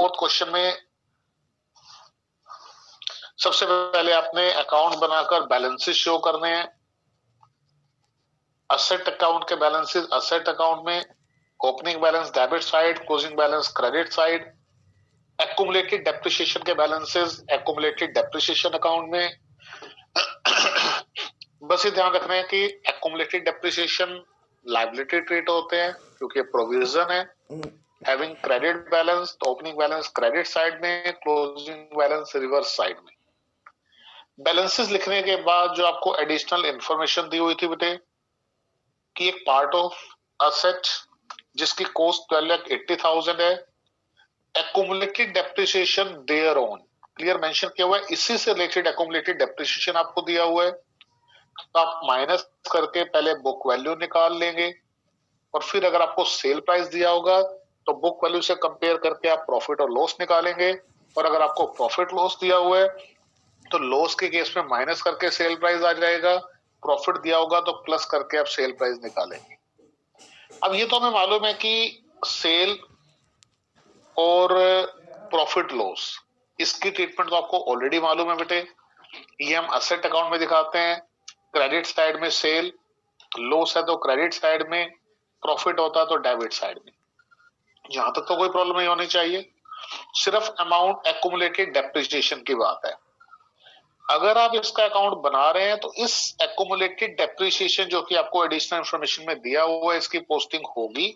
Fourth question में सबसे पहले आपने अकाउंट बनाकर बैलेंसेस शो करने हैं। असेट अकाउंट के बैलेंसेस, असेट अकाउंट में opening balance debit side, closing balance credit side. Accumulated depreciation के बैलेंसेस एक्युमुलेटेड डेप्रिसिएशन अकाउंट में। बस ये ध्यान रखना है कि एक्युमुलेटेड डेप्रिसिएशन लायबिलिटी ट्रीट होते हैं क्योंकि प्रोविजन है। हैविंग क्रेडिट बैलेंस, तो ओपनिंग बैलेंस क्रेडिट साइड में, क्लोजिंग बैलेंस रिवर्स साइड में। बैलेंसेस लिखने के बाद जो आपको एडिशनल इंफॉर्मेशन दी हुई थी बेटे कि एक पार्ट ऑफ असेट जिसकी कॉस्ट 12,80,000 है, accumulated depreciation thereon clear mention किया हुआ है, इसी से रिलेटेड एक्युमुलेटेड डेप्रिसिएशन आपको दिया हुआ है। तो आप माइनस करके पहले बुक वैल्यू निकाल लेंगे और फिर अगर आपको सेल प्राइस दिया होगा तो बुक वैल्यू से कंपेयर करके आप प्रॉफिट और लॉस निकालेंगे। और अगर आपको प्रॉफिट लॉस दिया हुआ है तो लॉस के केस में माइनस करके सेल प्राइस आ जाएगा, प्रॉफिट दिया होगा तो प्लस करके आप सेल प्राइस निकालेंगे। अब ये तो हमें मालूम है कि सेल और प्रॉफिट लॉस इसकी ट्रीटमेंट तो आपको ऑलरेडी मालूम है बेटे। ये हम असेट अकाउंट में दिखाते हैं, क्रेडिट साइड में सेल, लॉस है तो क्रेडिट साइड में, प्रॉफिट होता है तो डेबिट साइड में। यहां तक तो कोई प्रॉब्लम नहीं होनी चाहिए, सिर्फ अमाउंट एक्युमुलेटेड डेप्रिसिएशन की बात है। अगर आप इसका अकाउंट बना रहे हैं तो इस एक्युमुलेटेड डेप्रिसिएशन जो कि आपको एडिशनल इंफॉर्मेशन में दिया हुआ है इसकी पोस्टिंग होगी।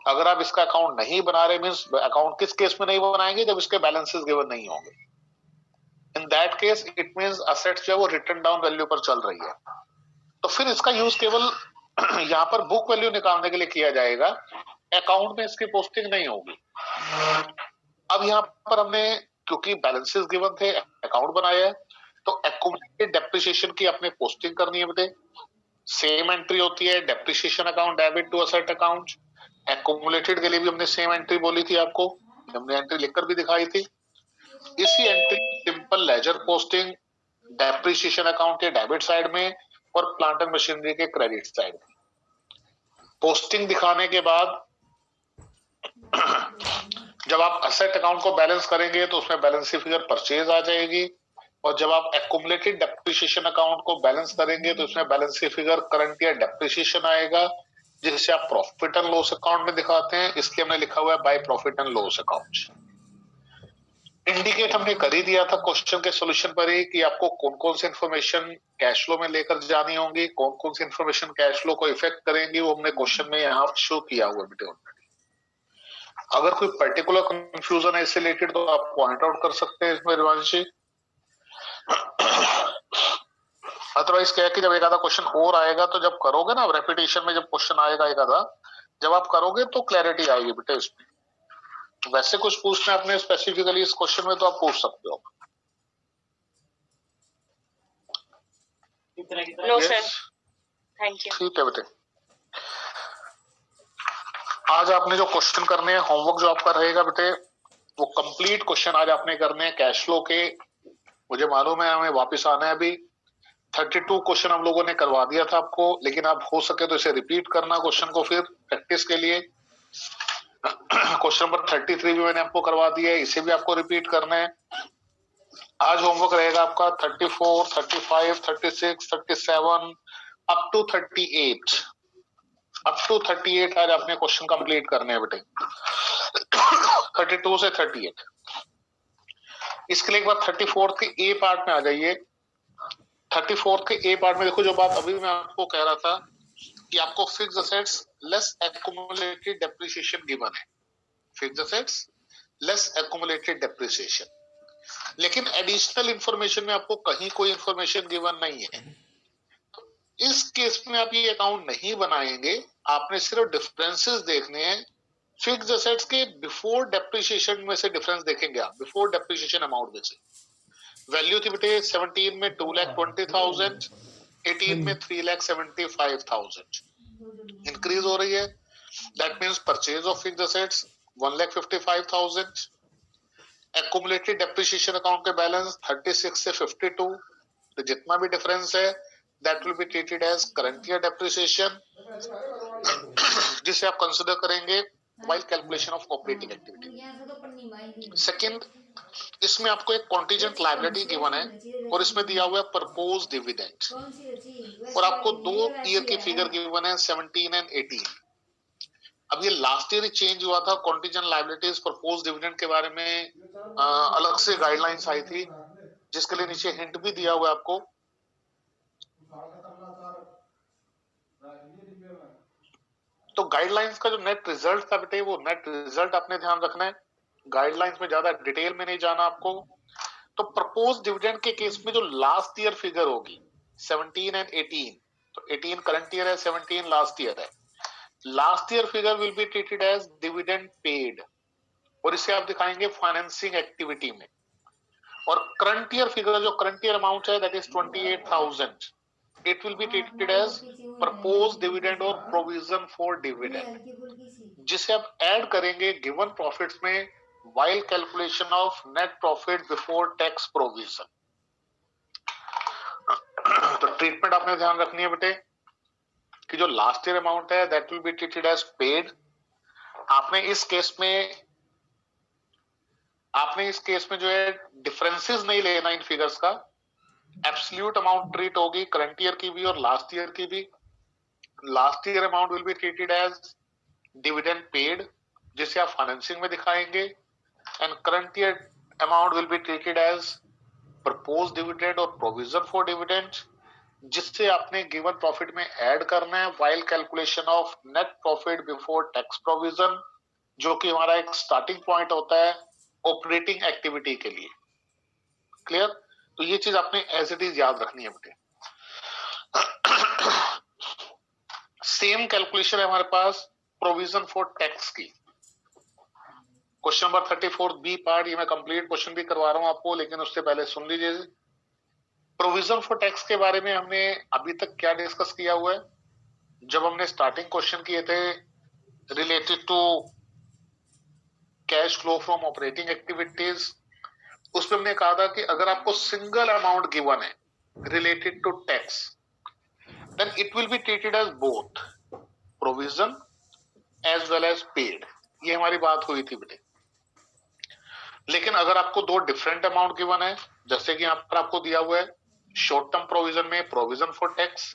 अगर आप इसका अकाउंट नहीं बना रहे मींस अकाउंट किस केस में नहीं बनाएंगे, जब इसके बैलेंसेस गिवन नहीं होंगे। In that case it means assets जो है वो रिटन डाउन वैल्यू पर चल रही है, तो फिर इसका यूज केवल यहाँ पर बुक वैल्यू निकालने के लिए किया जाएगा, अकाउंट में इसकी पोस्टिंग नहीं होगी। अब यहाँ पर हमने क्योंकि बैलेंसेस गिवन थे, अकाउंट बनाया है, तो एक्युमुलेटेड डेप्रिसिएशन की अपने पोस्टिंग करनी है बेटे। सेम एंट्री होती है depreciation account debit to asset account. Accumulated के लिए भी हमने सेम एंट्री बोली थी आपको, हमने एंट्री लिखकर भी दिखाई थी। इसी entry simple ledger posting depreciation account के डेबिट साइड में और प्लांट एंड मशीनरी के क्रेडिट साइड में। पोस्टिंग दिखाने के बाद जब आप असेट अकाउंट को बैलेंस करेंगे तो उसमें बैलेंस की फिगर परचेज आ जाएगी, और जब आप एक्युमुलेटेड डेप्रिसिएशन अकाउंट को बैलेंस करेंगे तो उसमें बैलेंस की फिगर करंट ईयर डेप्रिसिएशन आएगा, जिसे आप प्रॉफिट एंड लॉस अकाउंट में दिखाते हैं, इसलिए हमने लिखा हुआ है by profit and loss account. Indicate हमने कर ही दिया था क्वेश्चन के सॉल्यूशन पर ही कि आपको कौन कौन सी इंफॉर्मेशन कैश फ्लो में लेकर जानी होंगी, कौन कौन सी इंफॉर्मेशन कैश फ्लो को इफेक्ट करेंगी, वो हमने क्वेश्चन में यहाँ शो किया हुआ बेटे ऑलरेडी। अगर कोई पर्टिकुलर कंफ्यूजन है इससे रिलेटेड तो आप पॉइंट आउट कर सकते हैं इसमें रिवांशी। अदरवाइज क्या है कि जब एक आधा क्वेश्चन और आएगा तो जब करोगे ना रेपिटेशन में, जब क्वेश्चन आएगा एक आधा, जब आप करोगे तो क्लैरिटी आएगी बेटे इसमें। वैसे कुछ पूछना आपने स्पेसिफिकली इस क्वेश्चन में तो आप पूछ सकते हो। No sir, thank you. ठीक है बेटे, आज आपने जो क्वेश्चन करने हैं, होमवर्क जो आपका रहेगा बेटे, वो कंप्लीट क्वेश्चन आज आपने करने हैं कैश फ्लो के। मुझे मालूम है हमें वापस आना है अभी। 32 क्वेश्चन हम लोगों ने करवा दिया था आपको, लेकिन आप हो सके तो इसे रिपीट करना क्वेश्चन को फिर प्रैक्टिस के लिए। क्वेश्चन नंबर 33 भी मैंने आपको करवा दिया है, इसे भी आपको रिपीट करना है। आज होमवर्क रहेगा आपका 34, 35, 36, 37 अप टू 38। अप टू 38 आज आपने क्वेश्चन कंप्लीट करने हैं बेटे, 32 से 38। इसके लिए एक बार 34 के ए पार्ट में आ जाइए। 34 के ए पार्ट में देखो, जो बात अभी मैं आपको कह रहा था कि आपको fixed assets less accumulated depreciation given है, fixed assets less accumulated depreciation, लेकिन एडिशनल इंफॉर्मेशन में आपको कहीं कोई इंफॉर्मेशन गिवन नहीं है। इस केस में आप ये अकाउंट नहीं बनाएंगे, आपने सिर्फ डिफरेंसेस देखने हैं। फिक्स्ड असेट्स के बिफोर डेप्रिसिएशन में से डिफरेंस देखेंगे आप, बिफोर डेप्रिसिएशन अमाउंट में से। वैल्यू थी बेटे 17 में 2,20,000, 18 में 3,75,000, इंक्रीज हो रही है। That means purchase of fixed assets 1,55,000। Accumulated depreciation account के बैलेंस 36 से 52, तो जितना भी डिफरेंस है that will be treated as current year depreciation, जिसे आप कंसीडर करेंगे while calculation of operating activity. Second, इसमें आपको एक contingent liability given है और इसमें दिया हुआ है proposed dividend और आपको 2 ईयर की फिगर गिवन है 17 एंड 18। अब ये लास्ट ईयर ही चेंज हुआ था, contingent liabilities proposed dividend के बारे में अलग से गाइडलाइंस आई थी जिसके लिए नीचे हिंट भी दिया हुआ है आपको। तो गाइडलाइंस का जो नेट रिजल्ट था बेटे, वो नेट रिजल्ट आपने ध्यान रखना है, गाइडलाइंस में ज्यादा डिटेल में नहीं जाना आपको। तो प्रपोज डिविडेंड के केस में जो लास्ट ईयर फिगर होगी 17 एंड 18, तो 18 करंट ईयर है, 17 लास्ट ईयर है। Last year figure will be treated as dividend paid और इसे आप दिखाएंगे फाइनेंसिंग एक्टिविटी में। और करंट ईयर फिगर, जो करंट ईयर अमाउंट है that is 28,000, it will be treated as proposed dividend और provision for dividend, जिसे आप ऐड करेंगे गिवन प्रॉफिट्स में while calculation of net profit before tax provision। तो ट्रीटमेंट आपने ध्यान रखनी है बेटे कि जो लास्ट ईयर अमाउंट है that will be treated as paid। आपने इस केस में जो है डिफरेंसेस नहीं लेना इन फिगर्स का, एब्सोल्यूट अमाउंट ट्रीट होगी करंट ईयर की भी और लास्ट ईयर की भी। Last year amount will be treated as dividend paid जिसे आप फाइनेंसिंग में दिखाएंगे and current year amount will be treated as propose dividend और प्रोविजन फॉर डिविडेंड जिससे आपने गिवन प्रॉफिट में ऐड करना है while calculation of net profit before tax provision, जो कि हमारा एक स्टार्टिंग पॉइंट होता है ऑपरेटिंग एक्टिविटी के लिए। क्लियर? तो ये चीज आपने एज इट इज याद रखनी है बेटे। सेम कैलकुलेशन है हमारे पास प्रोविजन फॉर टैक्स की। क्वेश्चन नंबर 34 बी पार्ट, ये मैं कंप्लीट क्वेश्चन भी करवा रहा हूं आपको, लेकिन उससे पहले सुन लीजिए प्रोविजन फॉर टैक्स के बारे में हमने अभी तक क्या डिस्कस किया हुआ है। जब हमने स्टार्टिंग क्वेश्चन किए थे related to cash flow from operating activities, उसमें हमने कहा था कि अगर आपको सिंगल अमाउंट गिवन है related to tax then it will be treated as both provision as well as paid. ये हमारी बात हुई थी बेटे। लेकिन अगर आपको दो डिफरेंट अमाउंट गिवन है, जैसे कि यहां पर आपको दिया हुआ है शॉर्ट टर्म प्रोविजन में provision for tax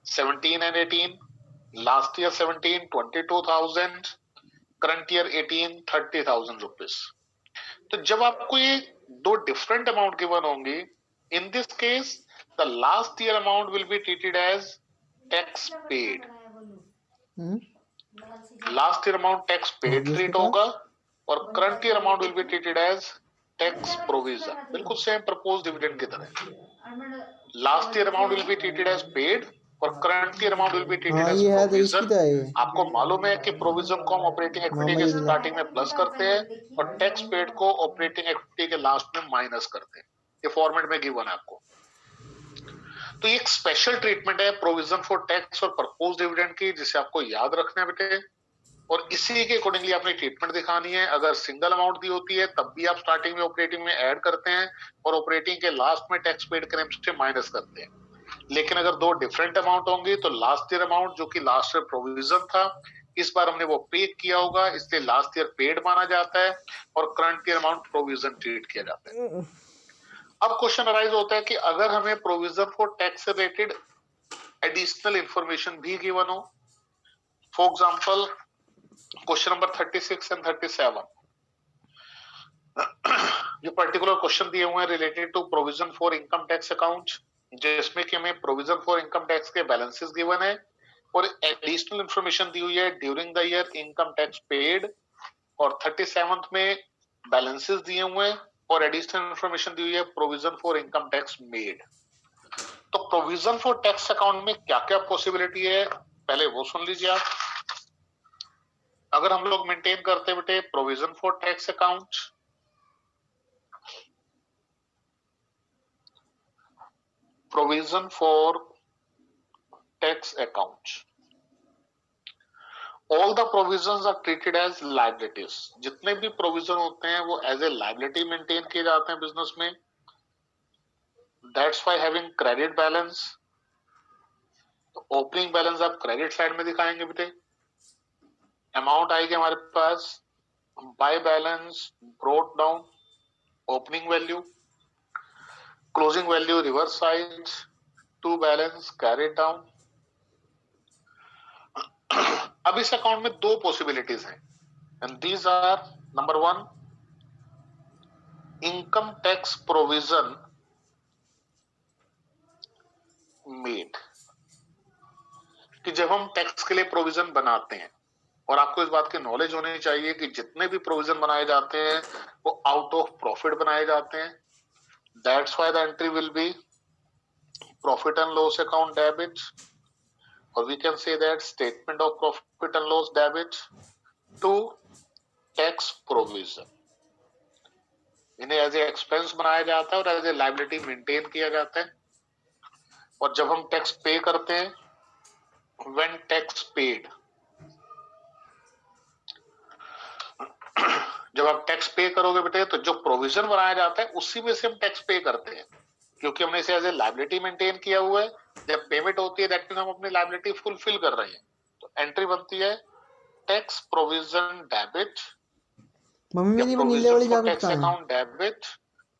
17 and 18, last year 17 22,000, current year 18 30,000 rupees. तो जब आपको ये दो डिफरेंट अमाउंट गिवन होंगी, in this case the last year amount will be treated as tax paid. Last year amount tax paid treat होगा और current year amount will be treated as tax provision, बिल्कुल same propose dividend की तरह। Last year amount will be treated as paid और current year amount will be treated as provision. आपको मालूम है कि प्रोविजन को हम ऑपरेटिंग एक्टिविटी के स्टार्टिंग में प्लस करते हैं और टैक्स पेड को ऑपरेटिंग एक्टिविटी के लास्ट में माइनस करते हैं। ये फॉर्मेट में गिवन है आपको। तो एक स्पेशल ट्रीटमेंट है प्रोविजन फॉर टैक्स और प्रपोज डिविडेंड की, जिसे आपको याद रखना है बेटे और इसी के अकॉर्डिंगली आपने ट्रीटमेंट दिखानी है। अगर सिंगल अमाउंट दी होती है तब भी आप स्टार्टिंग में ऑपरेटिंग में ऐड करते हैं और ऑपरेटिंग के लास्ट में टैक्स पेड क्लेम से माइनस करते हैं। लेकिन अगर दो डिफरेंट अमाउंट होंगी तो लास्ट ईयर अमाउंट जो कि लास्ट ईयर प्रोविजन था, इस बार हमने वो पे किया होगा, इसलिए लास्ट ईयर पेड माना जाता है और current year amount provision treat किया जाता है। अब क्वेश्चन अराइज होता है कि अगर हमें provision for tax related additional information भी गिवन हो, for example question number 36 and 37, जो पर्टिकुलर क्वेश्चन दिए हुए हैं related to provision for income tax account, जिसमें कि हमें प्रोविजन फॉर इनकम टैक्स के बैलेंसेस गिवन है और एडिशनल इंफॉर्मेशन दी हुई है during the year income tax paid, और 37th में बैलेंसेस दिए हुए हैं और एडिशनल इंफॉर्मेशन दी हुई है provision for income tax made. तो प्रोविजन फॉर टैक्स अकाउंट में क्या क्या पॉसिबिलिटी है पहले वो सुन लीजिए आप। अगर हम लोग मेंटेन करते बेटे provision for tax account, provision for tax account, all the provisions are treated as liabilities. जितने भी प्रोविजन होते हैं वो एज ए लायबिलिटी मेंटेन किए जाते हैं बिजनेस में। That's why having credit balance, opening balance आप क्रेडिट साइड में दिखाएंगे बेटे अमाउंट आएगी हमारे पास by balance brought down, opening value, closing value reverse side, to balance carry down. अब इस अकाउंट में दो पॉसिबिलिटीज हैं and these are number one, income tax provision made, कि जब हम टैक्स के लिए प्रोविजन बनाते हैं, और आपको इस बात की नॉलेज होनी चाहिए कि जितने भी प्रोविजन बनाए जाते हैं वो आउट ऑफ प्रॉफिट बनाए जाते हैं। That's why the entry will be profit and loss account debit, और we can say that statement of profit and loss debit to tax provision. इन्हें एज ए एक्सपेंस बनाया जाता है और एज ए लायबिलिटी मेंटेन किया जाता है। और जब हम टैक्स पे करते हैं, व्हेन टैक्स पेड, जब आप टैक्स पे करोगे बेटे तो जो प्रोविजन बनाया जाता है उसी में से हम टैक्स पे करते हैं, क्योंकि हमने इसे एज ए लायबिलिटी मेंटेन किया हुआ है। जब पेमेंट होती है दैट मीन हम अपनी लायबिलिटी फुलफिल कर रहे हैं। तो एंट्री बनती है टैक्स प्रोविजन डेबिट मम्मी या मेरी वो नीले प्रोविजन वाली फॉर जैकेट टैक्स कहाँ है? Account debit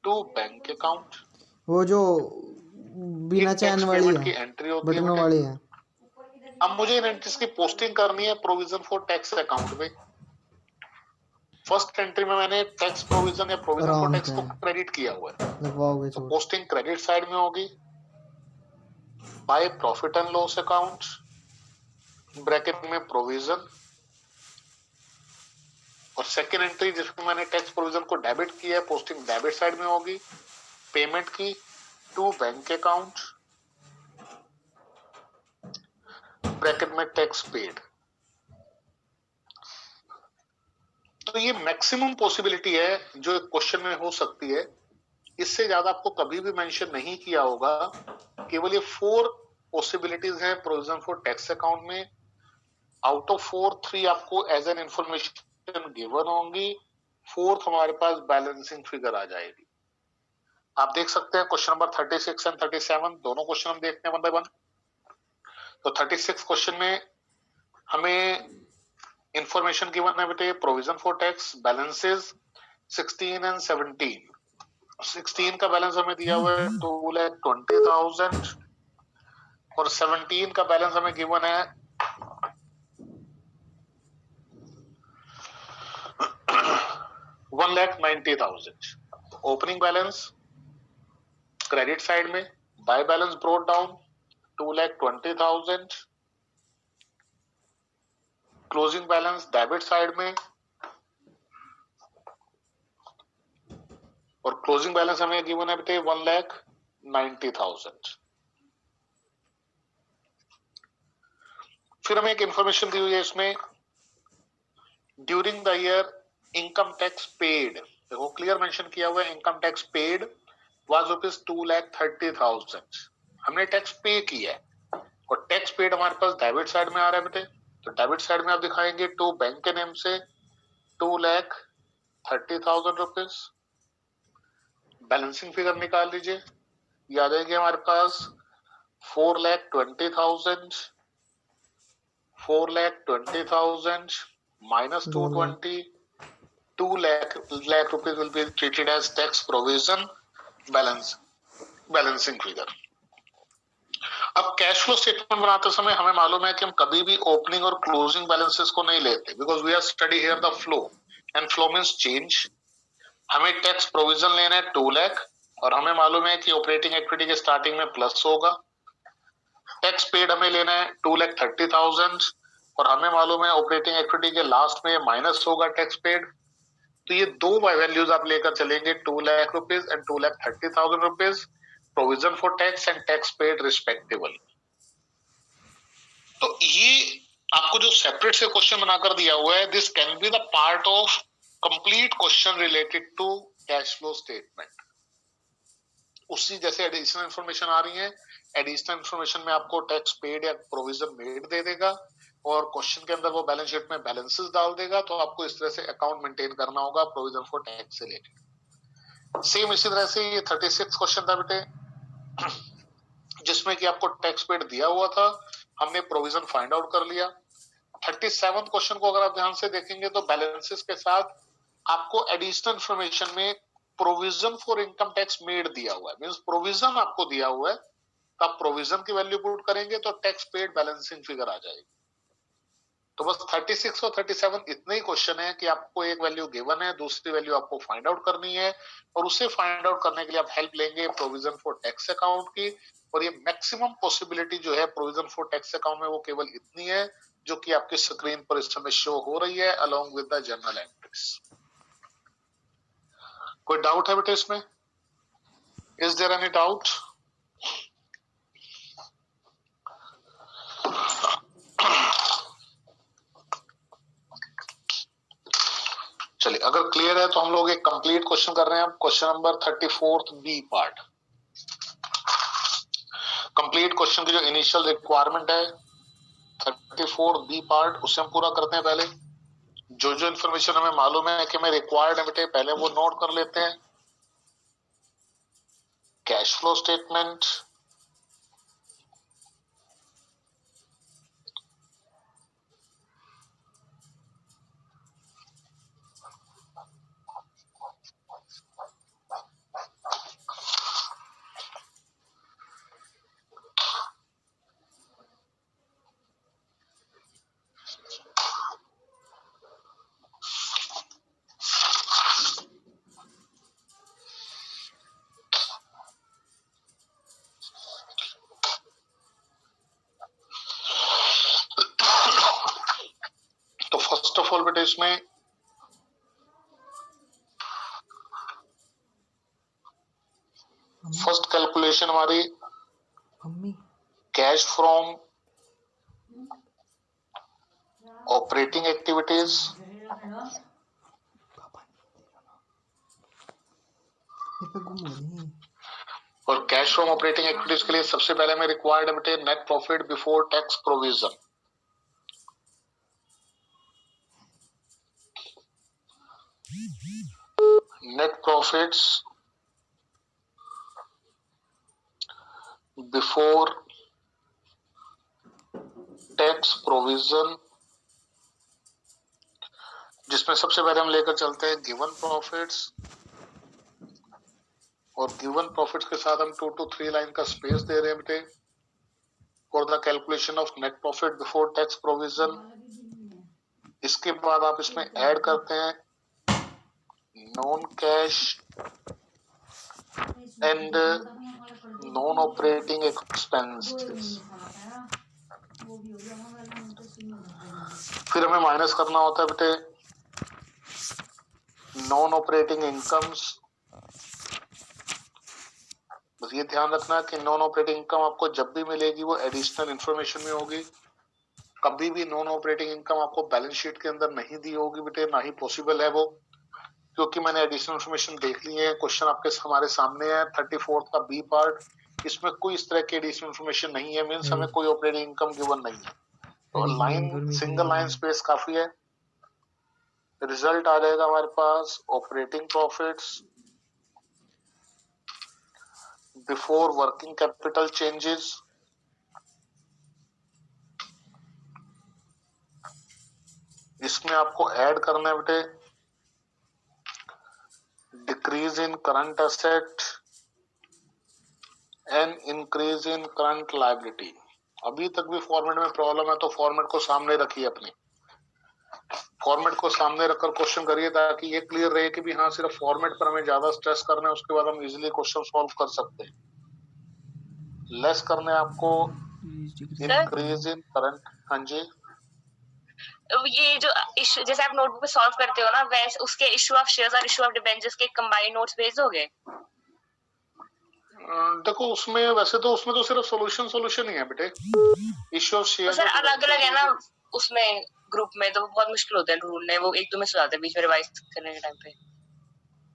to bank account. वो जो बिना चैन वाली पेमेंट की है, एंट्री होती है बटनों बेटे। वाली है। अब मुझे इन एंट्रीज की पोस्टिंग करनी है प्रोविजन फॉर टैक्स अकाउंट में। फर्स्ट एंट्री में मैंने टैक्स प्रोविजन या प्रोविजन फॉर आराम टैक्स से को क्रेडिट किया हुआ है, लगवाओगे तो छूट। पोस्टिंग क्रेडिट साइड में होगी by profit and loss account, bracket में प्रोविजन, और सेकेंड एंट्री जिसमें मैंने टैक्स प्रोविजन को डेबिट किया है, पोस्टिंग डेबिट साइड में होगी, पेमेंट की टू बैंक अकाउंट, ब्रैकेट में टैक्स पेड। तो ये मैक्सिमम पॉसिबिलिटी है जो एक क्वेश्चन में हो सकती है। इससे ज्यादा आपको कभी भी मेंशन नहीं किया होगा। केवल ये 4 पॉसिबिलिटीज हैं प्रोविजन फॉर टैक्स अकाउंट में। आउट ऑफ 4, 3 आपको एज एन इंफॉर्मेशन गिवन होंगी, 4th हमारे पास बैलेंसिंग फिगर आ जाएगी। आप देख सकते हैं क्वेश्चन नंबर 36 एंड 37 दोनों क्वेश्चन हम देखते हैं वन बाय वन। तो 36 क्वेश्चन में हमें इंफॉर्मेशन गिवन है बेटे provision for tax balances 16 and 17। 16 का बैलेंस हमें दिया हुआ है 2,20,000 और 17 का बैलेंस हमें गिवन है 1,90,000। ओपनिंग बैलेंस क्रेडिट साइड में, bye balance brought down 2,20,000, closing balance debit side में, और क्लोजिंग बैलेंस हमें गिवन है बेटे 1,90,000। फिर हमें एक इंफॉर्मेशन दी हुई है इसमें, during the year income tax paid, देखो क्लियर मेंशन किया हुआ है income tax paid was rupees 2,30,000। हमने टैक्स पे किया है और टैक्स पेड हमारे पास डेबिट साइड में आ रहा है बेटे। तो डेबिट साइड में आप दिखाएंगे टू बैंक के नेम से 2,30,000 रुपीज। बैलेंसिंग फिगर निकाल लीजिए, ये आ जाएगी हमारे पास 4,20,000, 4,20,000 minus 220, 2 lakh rupees will be treated as tax provision balancing figure। अब कैश फ्लो स्टेटमेंट बनाते समय हमें मालूम है कि हम कभी भी ओपनिंग और क्लोजिंग बैलेंसेस को नहीं लेते, because we are study here the flow and flow means change. हमें टैक्स प्रोविजन लेना है 2 लाख और हमें मालूम है कि ऑपरेटिंग एक्टिविटी के स्टार्टिंग में प्लस होगा। टैक्स पेड हमें लेना है 2,30,000 और हमें मालूम है ऑपरेटिंग एक्टिविटी के लास्ट में माइनस होगा टैक्स पेड। तो ये दो वैल्यूज आप लेकर चलेंगे 2 lakh rupees and 2,30,000 rupees, provision for tax and tax paid respectively. तो ये आपको जो सेपरेट से क्वेश्चन बनाकर दिया हुआ है, this can be the part of complete question related to cash flow statement. उसी जैसे एडिशनल इंफॉर्मेशन आ रही है, एडिशनल इंफॉर्मेशन में आपको टैक्स पेड या प्रोविजन मेड दे देगा और क्वेश्चन के अंदर वो बैलेंस शीट में बैलेंसेस डाल देगा। तो आपको इस तरह से अकाउंट मेंटेन करना होगा प्रोविजन फॉर टैक्स से रिलेटेड। सेम इसी तरह से ये 36 क्वेश्चन था बेटे, जिसमें कि आपको टैक्स पेड दिया हुआ था, हमने प्रोविजन फाइंड आउट कर लिया। 37 क्वेश्चन को अगर आप ध्यान से देखेंगे तो बैलेंसेस के साथ आपको एडिशनल इंफॉर्मेशन में provision for income tax made दिया हुआ है, मींस प्रोविजन आपको दिया हुआ है, आप प्रोविजन की वैल्यू पुट करेंगे तो टैक्स पेड बैलेंसिंग फिगर आ जाएगी। तो बस 36 और 37 इतने ही क्वेश्चन है कि आपको एक वैल्यू गिवन है, दूसरी वैल्यू आपको फाइंड आउट करनी है, और उसे फाइंड आउट करने के लिए आप हेल्प लेंगे प्रोविजन फॉर टैक्स अकाउंट की। और ये मैक्सिमम पॉसिबिलिटी जो है प्रोविजन फॉर टैक्स अकाउंट में वो केवल इतनी है जो कि आपकी स्क्रीन पर इस समय शो हो रही है along with the general entries. कोई डाउट है बेटे इसमें? Is there any doubt? चलिए, अगर क्लियर है तो हम लोग एक कंप्लीट क्वेश्चन कर रहे हैं। Question number 34 B part. Complete question की जो इनिशियल रिक्वायरमेंट है 34 बी पार्ट, उसे हम पूरा करते हैं। पहले जो जो इन्फॉर्मेशन हमें मालूम है कि मैं रिक्वायर्ड है बेटे, पहले वो नोट कर लेते हैं। कैश फ्लो स्टेटमेंट, तो फर्स्ट ऑफ ऑल बेटे इसमें फर्स्ट कैलकुलेशन हमारी कैश फ्रॉम ऑपरेटिंग एक्टिविटीज, और कैश फ्रॉम ऑपरेटिंग एक्टिविटीज के लिए सबसे पहले हमें रिक्वायर्ड है बेटे net profit before tax provision. Net profits before tax provision, जिसमें सबसे पहले हम लेकर चलते हैं गिवन प्रॉफिट्स, और गिवन प्रॉफिट्स के साथ हम 2 to 3 लाइन का स्पेस दे रहे हैं बेटे for the calculation of net profit before tax provision. इसके बाद आप इसमें ऐड करते हैं non cash and non operating expenses. फिर हमें माइनस करना होता है बेटे नॉन ऑपरेटिंग इनकम्स। बस ये ध्यान रखना कि नॉन ऑपरेटिंग इनकम आपको जब भी मिलेगी वो एडिशनल इंफॉर्मेशन में होगी। कभी भी नॉन ऑपरेटिंग इनकम आपको बैलेंस शीट के अंदर नहीं दी होगी बेटे, ना ही पॉसिबल है वो, क्योंकि मैंने एडिशनल इंफॉर्मेशन देख ली है। क्वेश्चन आपके हमारे सामने है 34 का बी पार्ट, इसमें कोई इस तरह की एडिशनल इंफॉर्मेशन नहीं है, मींस हमें कोई ऑपरेटिंग इनकम गिवन नहीं है। तो लाइन सिंगल लाइन स्पेस काफी है। रिजल्ट आ जाएगा हमारे पास operating profits before working capital changes, इसमें आपको ऐड करना है बेटे decrease in current asset and increase in current liability. अभी तक भी फॉर्मेट में प्रॉब्लम है तो फॉर्मेट को सामने रखिए, अपने फॉर्मेट को सामने रखकर क्वेश्चन करिए ताकि ये क्लियर रहे कि भी हाँ सिर्फ फॉर्मेट पर हमें ज्यादा स्ट्रेस करना है, उसके बाद हम इजीली क्वेश्चन सॉल्व कर सकते हैं। लेस करने आपको इंक्रीज इन करंट। हाँ जी, ये जो इशू जैसे आप नोटबुक पे सॉल्व करते हो ना, वैसे उसके इशू ऑफ शेयर्स और इशू ऑफ डिबेंचर्स के कंबाइंड नोट्स भेज दोगे? देखो उसमें वैसे तो उसमें तो सिर्फ सॉल्यूशन ही है बेटे। इशू ऑफ तो शेयर सर अलग अलग है ना उसमें, ग्रुप में तो बहुत मुश्किल होता है ढूंढने, वो एक दो में से जाते हैं बीच में रिवाइज करने के टाइम पे।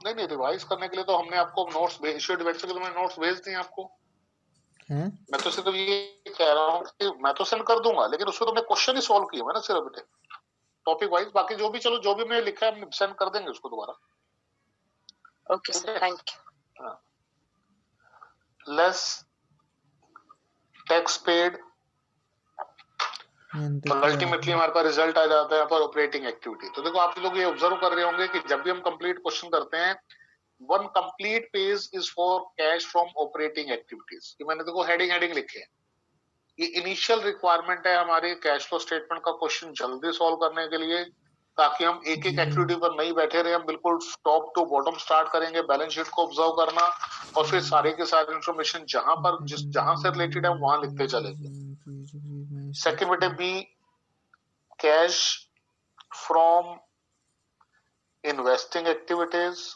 नहीं, रिवाइज करने के लिए तो हमने आपको नोट्स इशू डिबेंचर के तो मैंने नोट्स भेज दिए आपको हैं? मैं तो सिर्फ ये कह रहा हूँ कि मैं तो सेंड कर दूंगा, लेकिन उसमें तो मैं क्वेश्चन ही सॉल्व किया है ना सिर्फ बेटे टॉपिक वाइज। बाकी जो भी चलो जो भी मैंने लिखा है हम सेंड कर देंगे उसको दोबारा। Okay sir, thank you. Less tax paid NTP तो अल्टीमेटली हमारे पास रिजल्ट आ जाता है यहाँ पर ऑपरेटिंग एक्टिविटी। तो देखो आप लोग ये ऑब्जर्व कर रहे होंगे कि जब भी हम कंप्लीट क्वेश्चन करते हैं, one complete page is for cash from operating activities. ये मैंने देखो हेडिंग लिखे हैं। ये इनिशियल रिक्वायरमेंट है हमारे कैश फ्लो स्टेटमेंट का क्वेश्चन जल्दी सॉल्व करने के लिए, ताकि हम एक एक एक्टिविटी पर नहीं बैठे रहे, हम बिल्कुल टॉप टू बॉटम स्टार्ट करेंगे बैलेंस शीट को ऑब्जर्व करना, और फिर सारे के सारे इंफॉर्मेशन जहां से रिलेटेड है वहां लिखते चलेंगे। सेकंड बेटे B, cash from investing activities,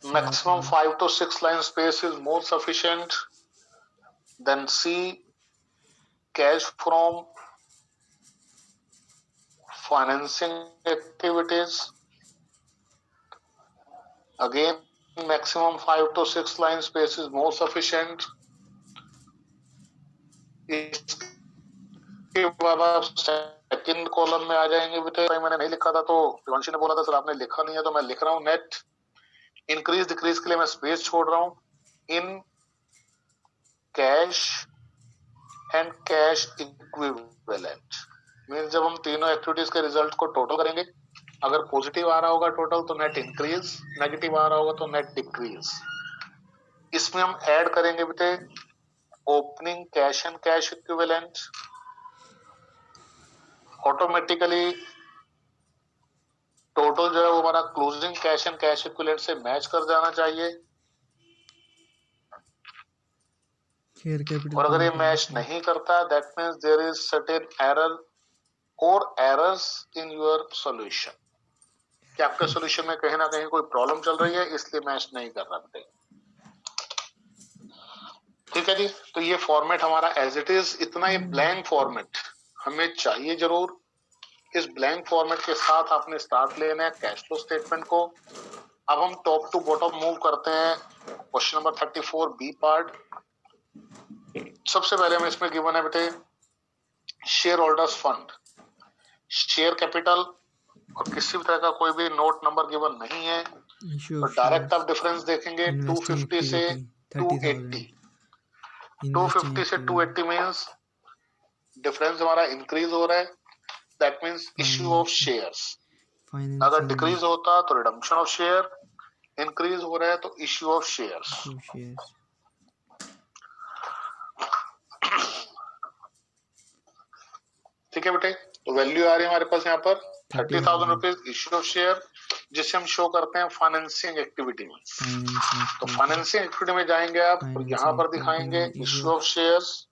maximum 5 to 6 line space is more sufficient. Then C, cash from financing activities, again maximum 5 to 6 line space is more sufficient. इसके बाद आप सेकंड कॉलम में आ जाएंगे बेटे। मैंने नहीं लिखा था तो शिवांशी ने बोला था सर आपने लिखा नहीं है, तो मैं लिख रहा हूँ नेट इंक्रीज डिक्रीज के लिए मैं स्पेस छोड़ रहा हूं। In cash and cash equivalent mean जब हम तीनों एक्टिविटीज के रिजल्ट को टोटल करेंगे, अगर पॉजिटिव आ रहा होगा टोटल तो नेट इंक्रीज, नेगेटिव आ रहा होगा तो नेट डिक्रीज। इसमें हम ऐड करेंगे बेटे opening cash and cash equivalent. Automatically total जो है वो हमारा closing cash and cash equivalent से मैच कर जाना चाहिए। और अगर ये मैच नहीं करता, that means there is certain error और एरर्स इन योर सॉल्यूशन, कि आपके सॉल्यूशन में कहीं ना कहीं कोई प्रॉब्लम चल रही है, इसलिए मैच नहीं कर रहा। ठीक है जी। तो ये फॉर्मेट हमारा एज इट इज, इतना ये ब्लैंक फॉर्मेट हमें चाहिए जरूर। इस ब्लैंक फॉर्मेट के साथ आपने स्टार्ट लेना है कैश फ्लो स्टेटमेंट को। अब हम टॉप टू बॉटम मूव करते हैं। Question number 34 B part. सबसे पहले हम इसमें गिवन है बेटे share holders fund, share capital, और किसी भी तरह का कोई भी नोट नंबर गिवन नहीं है। तो डायरेक्ट आप डिफरेंस देखेंगे 250 से 280। 250 से 280 मींस डिफरेंस हमारा इंक्रीज हो रहा है, that means issue of shares. अगर डिक्रीज होता तो रिडम्पशन ऑफ शेयर, इंक्रीज हो रहा है तो इश्यू ऑफ शेयर्स। ठीक है बेटे। तो वैल्यू आ रही है हमारे पास यहाँ पर 30,000 रुपीज इश्यू ऑफ शेयर, जिसे हम शो करते हैं फाइनेंसिंग एक्टिविटी में। तो फाइनेंसिंग एक्टिविटी में जाएंगे आप और यहाँ पर दिखाएंगे इश्यू ऑफ शेयर्स।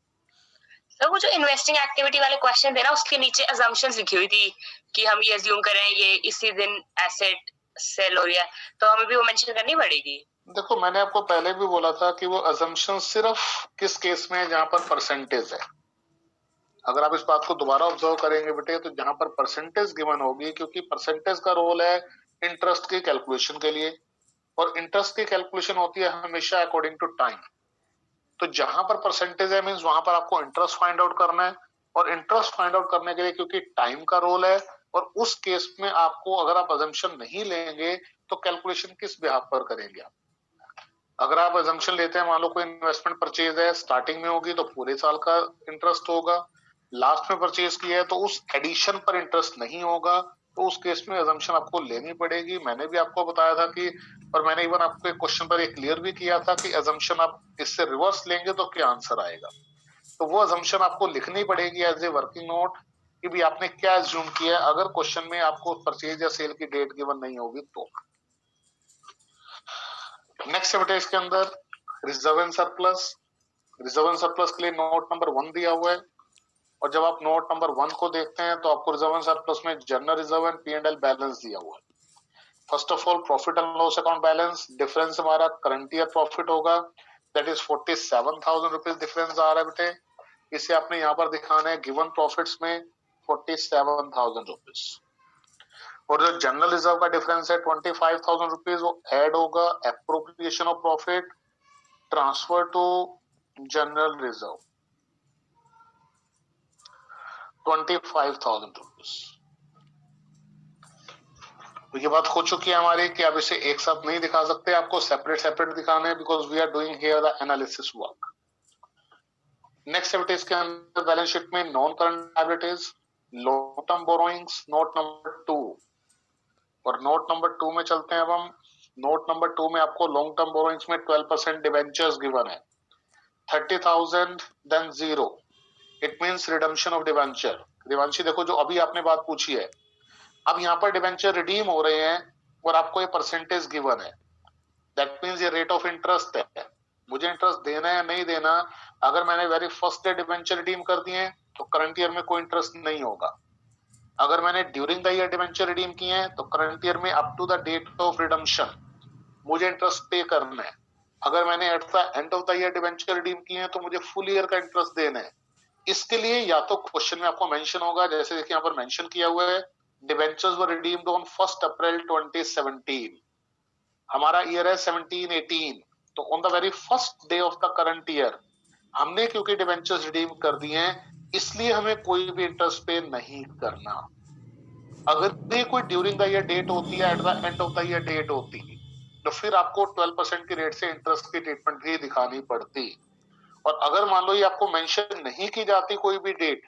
तो वो जो इन्वेस्टिंग एक्टिविटी वाले क्वेश्चन थे ना, उसके नीचे अजम्पशंस लिखी हुई थी कि हम ये अज्यूम कर रहे हैं ये इसी दिन एसेट सेल हो रहा है, तो हमें भी वो मेंशन करनी पड़ेगी। देखो मैंने आपको पहले भी बोला था कि वो अजम्पशन सिर्फ किस केस में है, जहां पर परसेंटेज है। अगर आप इस बात को दोबारा ऑब्जर्व करेंगे बेटे, तो जहां पर परसेंटेज गिवन होगी, क्योंकि परसेंटेज का रोल है इंटरेस्ट की कैलकुलेशन के लिए, और इंटरेस्ट की कैलकुलेशन होती है हमेशा अकॉर्डिंग टू टाइम। तो जहां पर परसेंटेज है मींस वहां पर आपको इंटरेस्ट फाइंड आउट करना है, और इंटरेस्ट फाइंड आउट करने के लिए क्योंकि टाइम का रोल है, और उस केस में आपको अगर आप अजम्पशन नहीं लेंगे तो कैलकुलेशन किस बिहाफ पर करेंगे आप। अगर आप अजम्पशन लेते हैं, मान लो कोई इन्वेस्टमेंट परचेज है, स्टार्टिंग में होगी तो पूरे साल का इंटरेस्ट होगा, लास्ट में परचेज किया है तो उस एडिशन पर इंटरेस्ट नहीं होगा, तो उस केस में अजम्पशन आपको लेनी पड़ेगी। मैंने भी आपको बताया था कि, और मैंने इवन आपको एक क्वेश्चन पर एक क्लियर भी किया था कि अजम्पशन आप इससे रिवर्स लेंगे तो क्या आंसर आएगा। तो वो अजम्पशन आपको लिखनी पड़ेगी एज ए वर्किंग नोट कि भी आपने क्या अज्यूम किया, अगर क्वेश्चन में आपको परचेज या सेल की डेट गिवन नहीं होगी तो। नेक्स्ट बेटे इसके अंदर reserve and surplus. Reserve and surplus के लिए नोट नंबर 1 दिया हुआ है, और जब आप नोट नंबर 1 को देखते हैं तो आपको रिजर्व एंड सरप्लस में general reserve and P&L balance दिया हुआ है। First of all profit and loss account balance, difference हमारा करंट ईयर प्रॉफिट होगा, दैट इज 47,000 रुपीज डिफरेंस आ रहा है बेटे। इसे आपने यहाँ पर दिखाना है गिवन प्रॉफिट्स में 47,000 रुपीज। और जो जनरल रिजर्व का डिफरेंस है 25,000 रुपीज, वो ऐड होगा appropriation of profit, transfer to general reserve 25,000 rupees. तो ये बात हो चुकी है हमारी कि आप इसे एक साथ नहीं दिखा सकते, आपको सेपरेट सेपरेट दिखाना है, because we are doing here the analysis work. Next activities के अंदर बैलेंस शीट में non current liabilities, long term borrowings, note number 2। और नोट नंबर 2 में चलते हैं अब हम। नोट नंबर 2 में आपको लॉन्ग टर्म बोरोइंग्स में 12% डिवेंचर्स गिवन है, 30,000 then 0, it means redemption of debenture. Devanshi देखो जो अभी आपने बात पूछी है, अब यहाँ पर डिवेंचर रिडीम हो रहे हैं और आपको ये परसेंटेज गिवन है, दैट मींस ये रेट ऑफ इंटरेस्ट है, मुझे इंटरेस्ट देना है या नहीं देना। अगर मैंने very first day debenture redeem कर दिए तो करंट ईयर में कोई इंटरेस्ट नहीं होगा। अगर मैंने during the year debenture redeem किए हैं तो करंट ईयर में up to the date of redemption मुझे इंटरेस्ट पे करना है। अगर मैंने at the end of the year debenture redeem किए हैं तो मुझे फुल ईयर का इंटरेस्ट देना है। इसके लिए या तो क्वेश्चन में आपको मेंशन होगा, जैसे देखिए यहाँ पर मेंशन किया हुआ है, डिवेंचर्स वर रिडीम्ड ऑन 1 अप्रैल 2017, हमारा ईयर है 17-18, तो on the very first day of the current year हमने क्योंकि डिवेंचर्स रिडीम कर दिए हैं, इसलिए हमें कोई भी इंटरेस्ट पे नहीं करना। अगर ये कोई ड्यूरिंग द ईयर डेट होती है, at the end of the year date होती, तो फिर आपको 12% की रेट से इंटरेस्ट की ट्रीटमेंट भी दिखानी पड़ती। और अगर मान लो ये आपको मेंशन नहीं की जाती कोई भी डेट,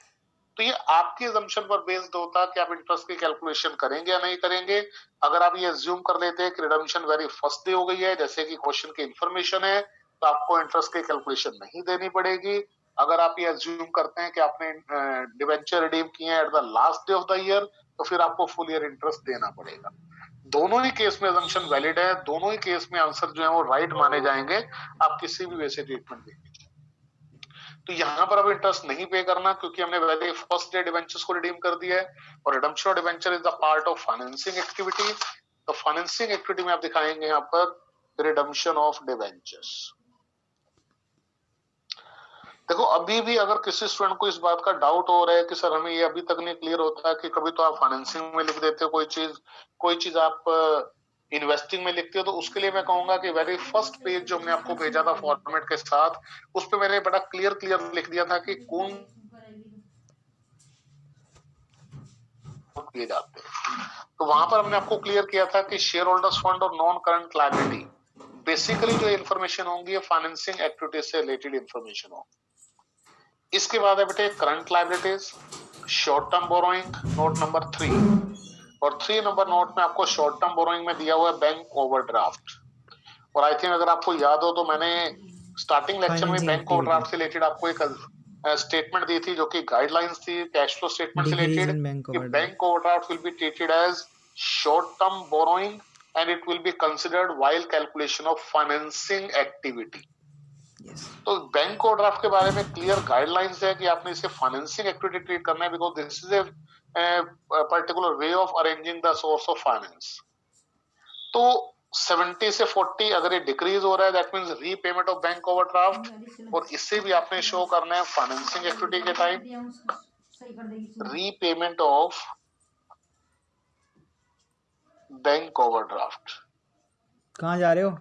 तो ये आपकी assumption पर बेस्ड होता कि आप इंटरेस्ट की कैलकुलेशन करेंगे या नहीं करेंगे। अगर आप ये अज्यूम कर लेते हैं कि रिडम्पशन वेरी फर्स्ट डे हो गई है, जैसे कि क्वेश्चन की इंफॉर्मेशन है, तो आपको इंटरेस्ट की कैलकुलेशन नहीं देनी पड़ेगी। अगर आप ये अज्यूम करते हैं कि आपने डिवेंचर रिडीम किए हैं at the last day of the year, तो फिर आपको फुल ईयर इंटरेस्ट देना पड़ेगा। दोनों ही केस में assumption वैलिड है, दोनों ही केस में आंसर जो है वो राइट माने जाएंगे, आप किसी भी वे से ट्रीटमेंट देंगे। तो यहाँ पर अब इंटरेस्ट नहीं पे करना क्योंकि हमने वेरी फर्स्ट डे डिवेंचर्स को रिडीम कर दिया है, और redemption of debenture is the part of financing activity. तो फाइनेंसिंग एक्टिविटी में आप दिखाएंगे यहाँ पर रिडम्पशन ऑफ डिवेंचर्स। देखो अभी भी अगर किसी स्टूडेंट को इस बात का डाउट हो रहा है कि सर हमें ये अभी तक नहीं क्लियर होता है कि कभी तो आप फाइनेंसिंग में लिख देते हो कोई चीज आप इन्वेस्टिंग में लिखते हो, तो उसके लिए मैं कहूंगा कि वेरी फर्स्ट पेज जो हमने आपको भेजा था फॉर्मेट के साथ, उस पे मैंने बड़ा क्लियर लिख दिया था कि कौन किए जाते हैं। तो वहां पर हमने आपको क्लियर किया था कि शेयर होल्डर्स फंड और नॉन करंट लायबिलिटी, बेसिकली जो इन्फॉर्मेशन होंगी फाइनेंसिंग एक्टिविटीज से रिलेटेड इन्फॉर्मेशन होगी। इसके बाद है बेटे current liabilities, short term borrowing, note number 3, और 3 नंबर नोट में आपको शॉर्ट टर्म बोरोइंग में दिया हुआ है बैंक ओवरड्राफ्ट। और आई थिंक अगर आपको याद हो तो मैंने स्टार्टिंग लेक्चर में बैंक ओवरड्राफ्ट से रिलेटेड आपको एक स्टेटमेंट दी थी जो कि गाइडलाइंस थी कैश फ्लो स्टेटमेंट से रिलेटेड, कि bank overdraft will be treated as short term borrowing and it will be considered while calculation of financing activity. तो बैंक ओवरड्राफ्ट के बारे में क्लियर गाइडलाइंस है कि आपने इसे फाइनेंसिंग एक्टिविटी ट्रीट करना है, because this is a particular way of arranging the source of finance. तो 70 से 40 अगर ये डिक्रीज हो रहा है, that means repayment of bank overdraft, और इससे भी आपने शो करना है फाइनेंसिंग एक्टिविटी के time repayment of bank overdraft. कहाँ जा रहे हो?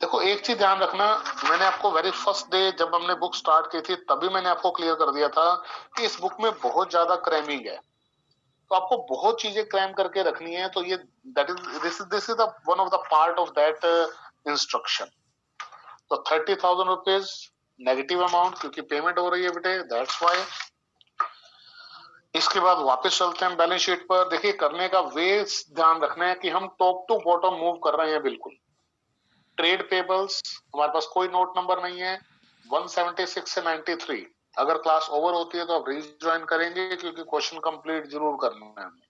देखो एक चीज ध्यान रखना, मैंने आपको वेरी फर्स्ट डे जब हमने बुक स्टार्ट की थी तभी मैंने आपको क्लियर कर दिया था कि इस बुक में बहुत ज्यादा क्रैमिंग है, तो आपको बहुत चीजें क्रैम करके रखनी है। तो ये this is the one of the part of that instruction. तो 30,000 रुपीज नेगेटिव अमाउंट क्योंकि पेमेंट हो रही है बेटे, दैट्स व्हाई। इसके बाद वापस चलते हैं बैलेंस शीट पर। देखिए करने का वे ध्यान रखना है कि हम टॉप टू बॉटम मूव कर रहे हैं बिल्कुल। ट्रेड पेबल्स हमारे पास कोई नोट नंबर नहीं है, 176 से 93। अगर क्लास ओवर होती है तो आप रीज्वाइन करेंगे क्योंकि क्वेश्चन कंप्लीट जरूर करना है हमें।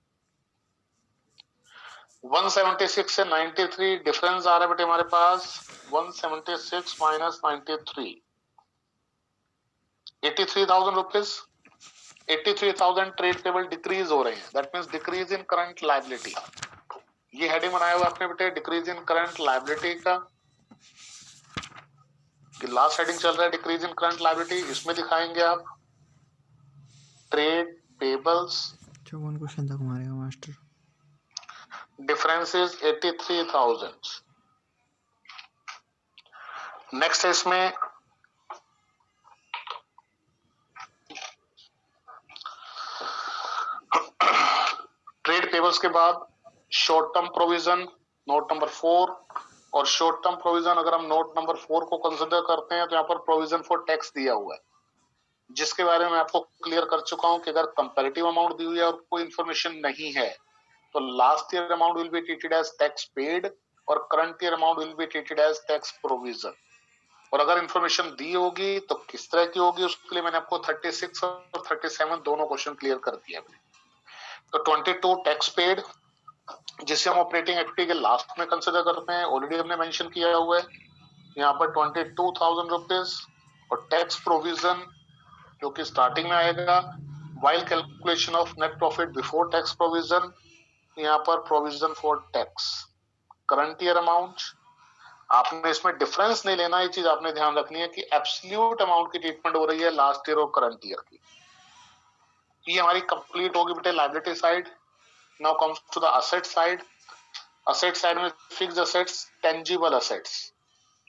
176 से 93 डिफरेंस आ रहा है बेटे हमारे पास, 176 minus 93, 83,000 rupees. 83,000 trade payable decrease हो रहे हैं, that means decrease in current liability. ये हेडिंग बनाया हुआ आपने बेटे डिक्रीज इन करंट लायबिलिटी का, लास्ट हेडिंग चल रहा है डिक्रीज इन करंट लायबिलिटी। इसमें दिखाएंगे आप ट्रेड पेबल्स, कौन क्वेश्चन था हमारे मास्टर? Difference is 83,000। नेक्स्ट है इसमें ट्रेड पेबल्स के बाद short term provision, note number 4, और शॉर्ट टर्म प्रोविजन अगर हम नोट नंबर 4 को कंसिडर करते हैं तो यहाँ पर प्रोविजन फॉर टैक्स दिया हुआ है, जिसके बारे में आपको क्लियर कर चुका हूं कि अगर कंपैरेटिव अमाउंट दी हुई है और कोई इन्फॉर्मेशन नहीं है तो last year amount will be treated as tax paid और current year amount will be treated as tax provision. और अगर इन्फॉर्मेशन दी होगी तो किस तरह की होगी, उसके लिए मैंने आपको 36 और 37 दोनों क्वेश्चन क्लियर कर दिया है। तो 22 टैक्स पेड, जिसे हम ऑपरेटिंग एक्टिविटी के लास्ट में कंसिडर करते हैं, ऑलरेडी हमने मेंशन किया हुआ है यहाँ पर 22,000 रुपीज। और टैक्स प्रोविजन जो कि स्टार्टिंग में आएगा, while calculation of net profit before tax provision, यहाँ पर provision for tax current year amount. आपने इसमें डिफरेंस नहीं लेना, ये चीज आपने ध्यान रखनी है कि एब्सोल्यूट अमाउंट की ट्रीटमेंट हो रही है लास्ट ईयर और करंट ईयर की। ये हमारी कंप्लीट होगी बेटे liability side. Now comes to the asset side. Asset side में fixed assets, tangible assets,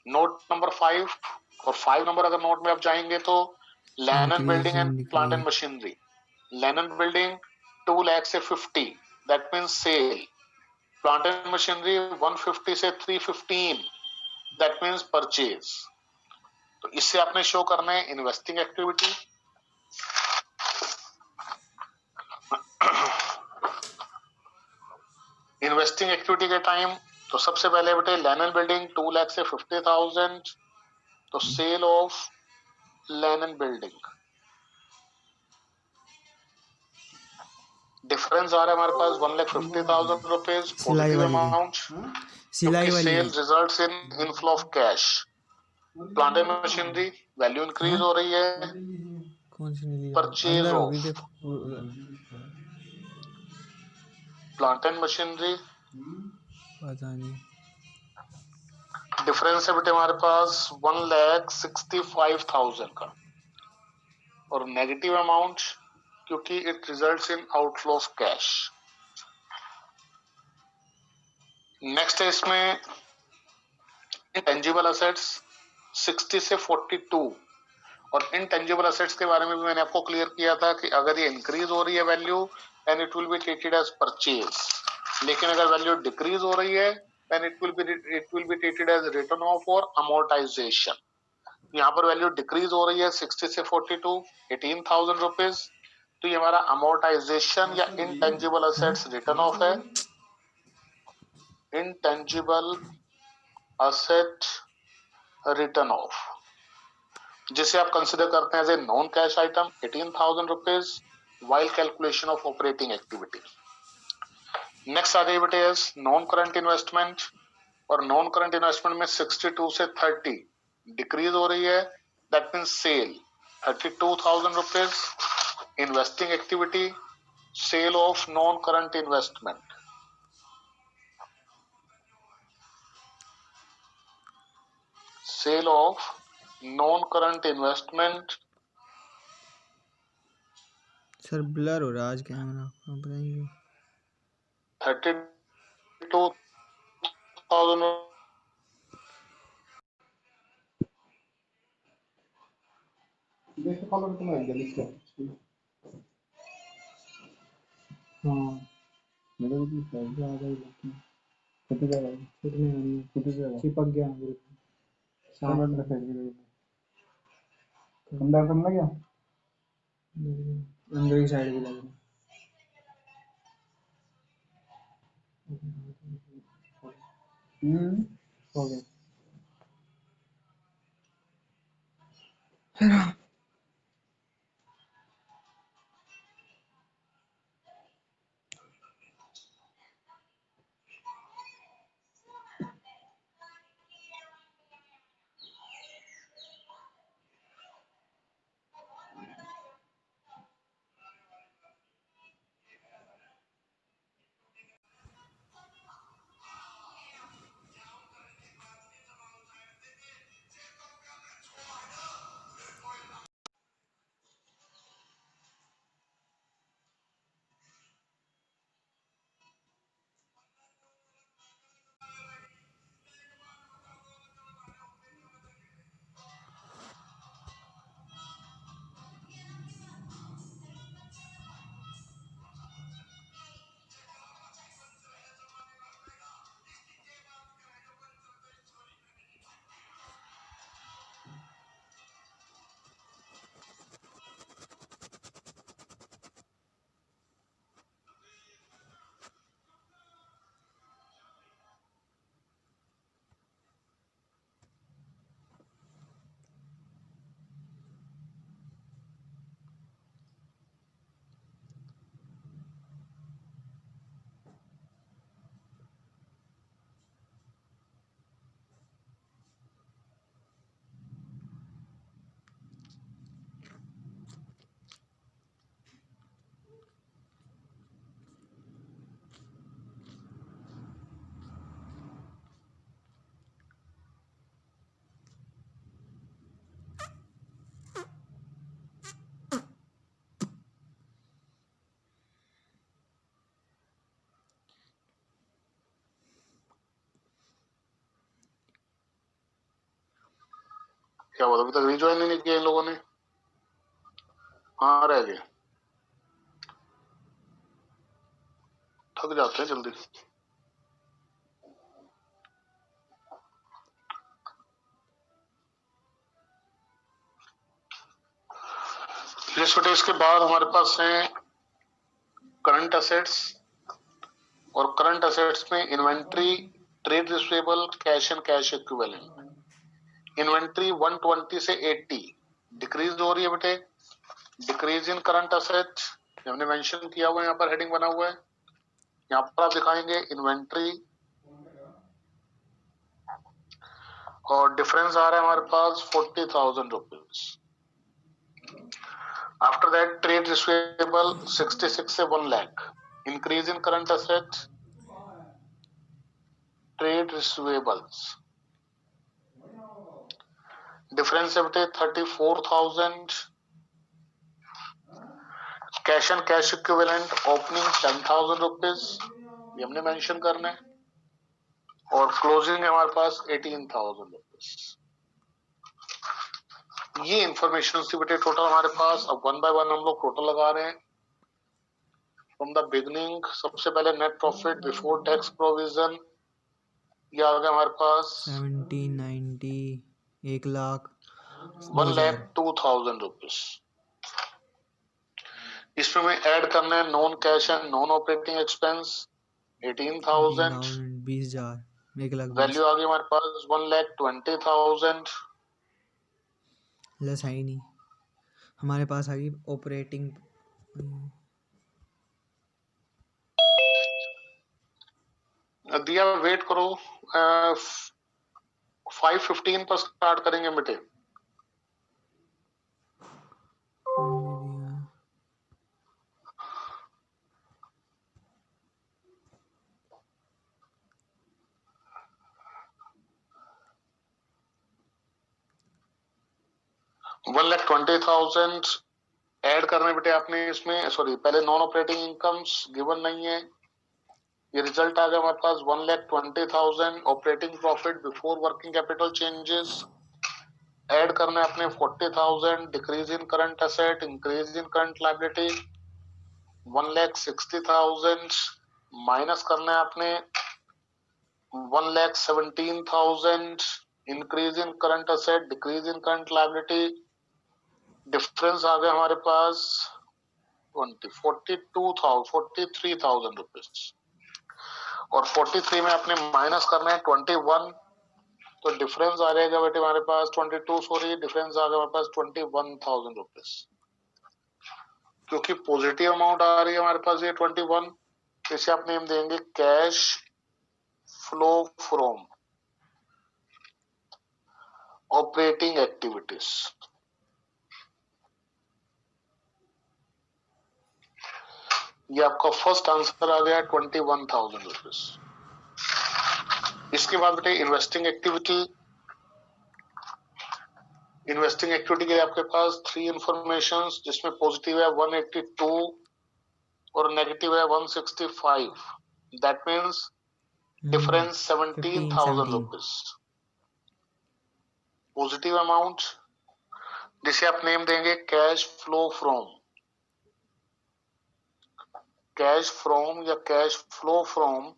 note number 5 और 5 नंबर अगर नोट में आप जाएंगे तो land and building and plant and machinery. Land and building 2 lakh से 50, that means sale. Plant and machinery 150 से 315, that means purchase. तो इससे आपने शो करना है इन्वेस्टिंग एक्टिविटी। इन्वेस्टिंग एक्टिविटी के टाइम तो सबसे पहले बेटे लैंड एंड बिल्डिंग 2 लाख से 50,000, तो sale of land and building. Difference आ रहा है हमारे पास 1,50,000 रुपीज पॉजिटिव अमाउंट, सिलाई वाली sale results in inflow of cash. Plant and machinery value increase हो रही है, कौन सी नीली परचेज अंदर ऑफ होगी देखो प्लांट एंड मशीनरी। पता नहीं डिफरेंस है बेटे हमारे पास 1,65,000 का। और नेगेटिव अमाउंट क्योंकि it results in outflow of cash. Next है इसमें इंटेंजिबल असेट्स 60 से 42। और इंटेंजिबल असेट्स के बारे में भी मैंने आपको क्लियर किया था कि अगर ये इंक्रीज हो रही है value then it will be treated as purchase, लेकिन अगर वैल्यू डिक्रीज हो रही है then it will be treated as written off और अमोर्टाइजेशन। यहाँ पर वैल्यू डिक्रीज हो रही है 60 से 42, 18,000 रुपीज, तो ये हमारा अमोर्टाइजेशन या इंटेंजिबल असेट्स रिटर्न ऑफ है। इंटेंजिबल असेट रिटर्न ऑफ, जिसे आप कंसिडर करते हैं as a non cash item 18,000 rupees while calculation of operating activity. Next आ गई बेटे नॉन करंट इन्वेस्टमेंट। और नॉन करंट इन्वेस्टमेंट में 62 से 30 डिक्रीज हो रही है, that means sale 32,000 rupees. Investing activity sale of non current investment, sale of non current investment. Sir blur हो रहा है आज कैमरा, आप बताइए 32,000 देखो कलर तो नहीं जल्दी से हाँ मेरे को भी फ्लैश आ गई लेकिन फट गया फटने वाली फट गया चिपक गया मेरे को सामान रखा है अंदर करना क्या अंदर ही साइड भी लगा हो गया क्या बोला, अभी तक रिज्वाइन नहीं किया इन लोगों ने? हाँ रह गए, थक जाते हैं जल्दी। जिस बेटे इसके बाद हमारे पास है करंट एसेट्स, और करंट एसेट्स में inventory, trade receivable, cash and cash equivalent. Inventory 120 से 80 डिक्रीज हो रही है बेटे, डिक्रीज इन करंट एसेट हमने मेंशन किया हुआ है, यहाँ पर हेडिंग बना हुआ है। यहाँ पर आप दिखाएंगे इन्वेंट्री, और डिफरेंस आ रहा है हमारे पास 40,000 rupees. After that trade receivable 66 से 1 lakh, increase in current asset, trade receivables difference है बेटे 34,000। Cash and cash equivalent opening 10,000 rupees, ये हमने मेंशन करना है, और क्लोजिंग है हमारे पास 18,000 रुपीज। ये इंफॉर्मेशन थी बेटे टोटल हमारे पास। अब वन बाय वन हम लोग टोटल लगा रहे हैं फ्रॉम द बिगनिंग। सबसे पहले net profit before tax provision, ये आ गया हमारे पास 1790, 1,00,000, 1,02,000 रुपीज। इसमें मैं ऐड करना है non cash and non operating expense 18,000। 20,000, 1,20,000 value आ गई हमारे पास 1,20,000। लेस है ही नहीं, हमारे पास आ गई ऑपरेटिंग। दिया वेट करो, 5:15 पर स्टार्ट करेंगे बेटे। वन लाख 20,000 ऐड करने बेटे आपने इसमें, सॉरी पहले नॉन ऑपरेटिंग इनकम्स गिवन नहीं है, ये रिजल्ट आ गया हमारे पास 1,20,000। Operating profit before working capital changes add करना है अपने 40,000। Decrease in current asset, increase in current liability 1,60,000। Minus करना है आपने 1,17,000। Increase in current asset, decrease in current liability, difference आ गया हमारे पास 43,000 रुपीज, और 43 में आपने माइनस करना है 21, तो डिफरेंस आ जाएगा बेटे हमारे पास 22, सॉरी डिफरेंस आ गया हमारे पास 21,000 रुपीज। क्योंकि पॉजिटिव अमाउंट आ रही है हमारे पास ये 21, इसे आप नेम देंगे cash flow from operating activities. ये आपका फर्स्ट आंसर आ गया 21,000 रुपीज। इसके बाद बेटे इन्वेस्टिंग एक्टिविटी। इन्वेस्टिंग एक्टिविटी के लिए आपके पास 3 इंफॉर्मेशन, जिसमें पॉजिटिव है 182 और नेगेटिव है 165। That means difference 17,000 rupees. Positive amount जिसे आप नेम देंगे cash flow from, cash from या cash flow from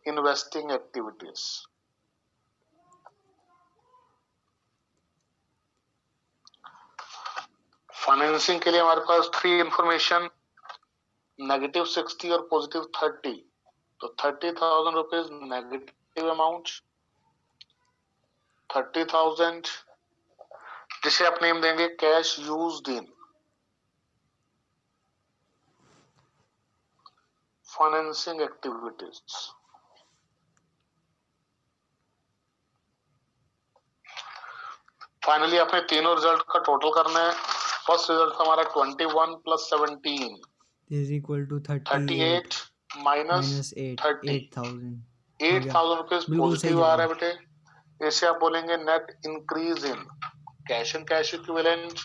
investing activities. Financing के लिए हमारे पास 3 इंफॉर्मेशन, नेगेटिव 60 और पॉजिटिव 30, तो 30,000 रुपीज नेगेटिव अमाउंट 30,000, जिसे आप नेम देंगे cash used in financing activities. Finally आपने तीनों रिजल्ट का टोटल करना है। फर्स्ट रिजल्ट हमारा 21 plus 17 is equal to 38 minus 30, 8,000। 8,000 rupees बिल्कुल सही पॉजिटिव आ रहा है जवाब। बेटे। इसे आप बोलेंगे net increase in cash and cash equivalent.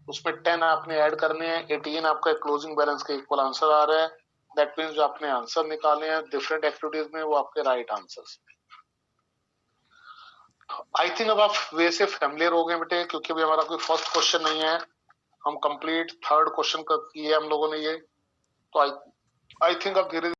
उसमें 10 आपने ऐड करने हैं, 18 आपका क्लोजिंग बैलेंस के इक्वल आंसर आ रहा है। दैट मीन्स जो आपने आंसर निकाले हैं डिफरेंट एक्टिविटीज में वो आपके राइट आंसर्स। आई थिंक अब आप वे से फैमिलियर हो गए बेटे, क्योंकि अभी हमारा कोई फर्स्ट क्वेश्चन नहीं है, हम कंप्लीट थर्ड क्वेश्चन कर किए हम लोगों ने ये, तो आई थिंक अब धीरे